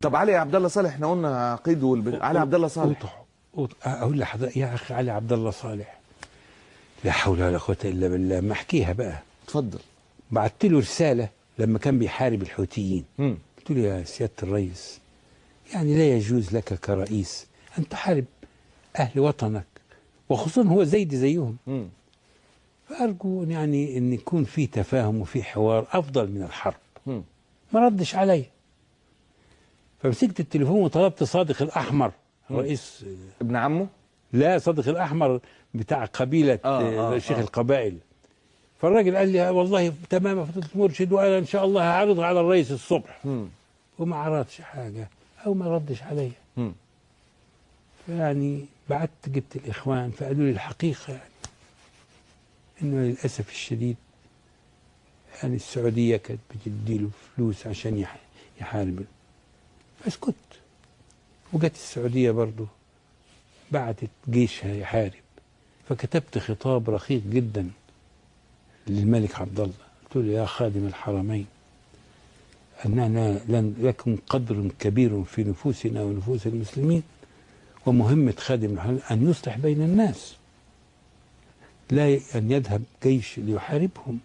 طب علي عبد الله صالح احنا قلنا قيد علي عبد الله صالح. اقول لحضرتك يا اخي علي عبد الله صالح، لا حول ولا قوه الا بالله. ما احكيها بقى. اتفضل. بعت له رساله لما كان بيحارب الحوثيين. امم قلت له يا سياده الرئيس، يعني لا يجوز لك كرئيس ان تحارب اهل وطنك، وخصوصا هو زيدي زيهم. فارجو يعني ان يكون في تفاهم وفي حوار افضل من الحرب. ما ردش علي، فمسكت التليفون وطلبت صادق الأحمر رئيس ابن عمه. لا، صادق الأحمر بتاع قبيلة شيخ القبائل. فالراجل قال لي والله تمام يا فضيلة المرشد، وأنا إن شاء الله هعرضها على الرئيس الصبح. وما عرضش حاجة أو ما ردش عليا. فيعني بعت جبت الإخوان فقالوا لي الحقيقة يعني إنه للأسف الشديد يعني السعودية كانت بتديله فلوس عشان يحارب. فاسكت. وجت السعودية برضه بعتت جيشها يحارب. فكتبت خطاب رقيق جدا للملك عبد الله، قلت له يا خادم الحرمين، أننا لكم قدر كبير في نفوسنا ونفوس المسلمين، ومهمة خادم الحرمين أن يصلح بين الناس، لا أن يذهب جيش ليحاربهم.